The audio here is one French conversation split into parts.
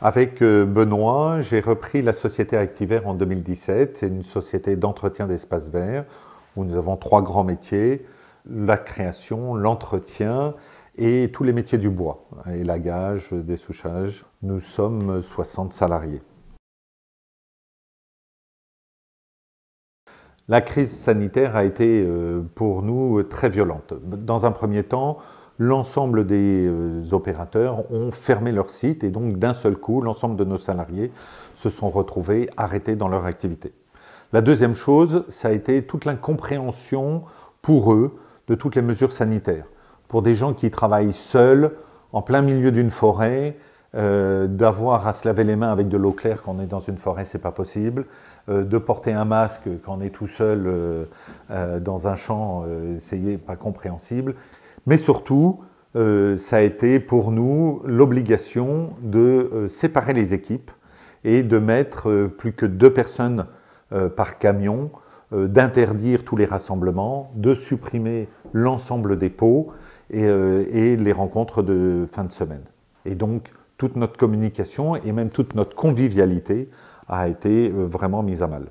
Avec Benoît, j'ai repris la société Activaire en 2017. C'est une société d'entretien d'espaces verts où nous avons 3 grands métiers, la création, l'entretien et tous les métiers du bois, élagage, dessouchage. Nous sommes 60 salariés. La crise sanitaire a été pour nous très violente. Dans un premier temps, l'ensemble des opérateurs ont fermé leur site et donc d'un seul coup, l'ensemble de nos salariés se sont retrouvés arrêtés dans leur activité. La deuxième chose, ça a été toute l'incompréhension pour eux de toutes les mesures sanitaires. Pour des gens qui travaillent seuls, en plein milieu d'une forêt, d'avoir à se laver les mains avec de l'eau claire quand on est dans une forêt, c'est pas possible. De porter un masque quand on est tout seul dans un champ, c'est pas compréhensible. Mais surtout, ça a été pour nous l'obligation de séparer les équipes et de mettre plus que 2 personnes par camion, d'interdire tous les rassemblements, de supprimer l'ensemble des pots et les rencontres de fin de semaine. Et donc, toute notre communication et même toute notre convivialité a été vraiment mise à mal.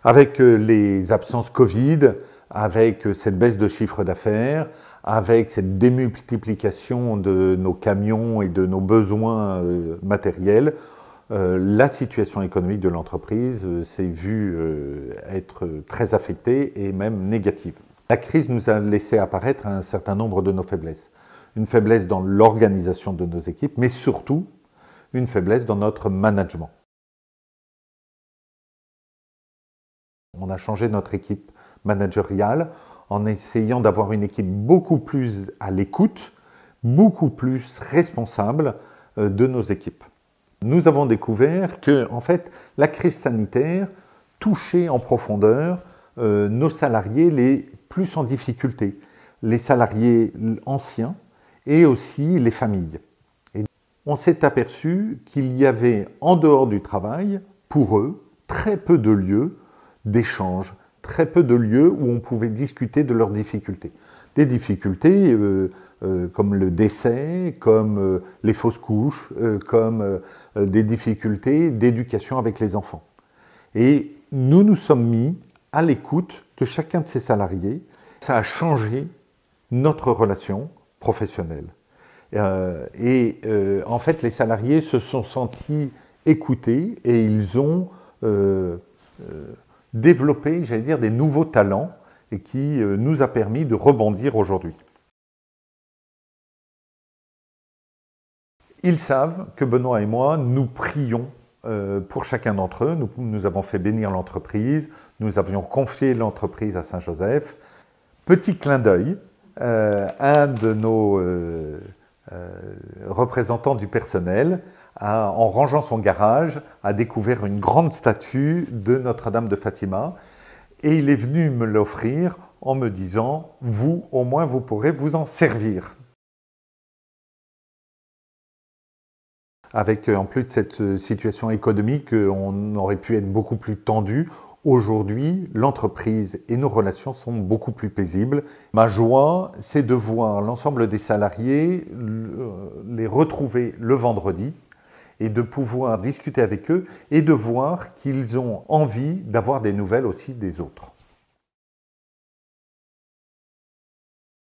Avec les absences Covid, avec cette baisse de chiffre d'affaires, avec cette démultiplication de nos camions et de nos besoins matériels, la situation économique de l'entreprise s'est vue être très affectée et même négative. La crise nous a laissé apparaître un certain nombre de nos faiblesses. Une faiblesse dans l'organisation de nos équipes, mais surtout une faiblesse dans notre management. On a changé notre équipe managériale en essayant d'avoir une équipe beaucoup plus à l'écoute, beaucoup plus responsable de nos équipes. Nous avons découvert que, en fait, la crise sanitaire touchait en profondeur nos salariés les plus en difficulté, les salariés anciens et aussi les familles. Et on s'est aperçu qu'il y avait, en dehors du travail, pour eux, très peu de lieux d'échange, très peu de lieux où on pouvait discuter de leurs difficultés. Des difficultés comme le décès, comme les fausses couches, comme des difficultés d'éducation avec les enfants. Et nous nous sommes mis à l'écoute de chacun de ces salariés. Ça a changé notre relation professionnelle. En fait, les salariés se sont sentis écoutés et ils ont développer, j'allais dire, des nouveaux talents et qui nous a permis de rebondir aujourd'hui. Ils savent que Benoît et moi, nous prions pour chacun d'entre eux. Nous avons fait bénir l'entreprise, nous avions confié l'entreprise à Saint-Joseph. Petit clin d'œil, un de nos représentants du personnel, en rangeant son garage, a découvert une grande statue de Notre-Dame de Fatima et il est venu me l'offrir en me disant « Vous, au moins, vous pourrez vous en servir ». Avec en plus de cette situation économique, on aurait pu être beaucoup plus tendu. Aujourd'hui, l'entreprise et nos relations sont beaucoup plus paisibles. Ma joie, c'est de voir l'ensemble des salariés les retrouver le vendredi et de pouvoir discuter avec eux et de voir qu'ils ont envie d'avoir des nouvelles aussi des autres.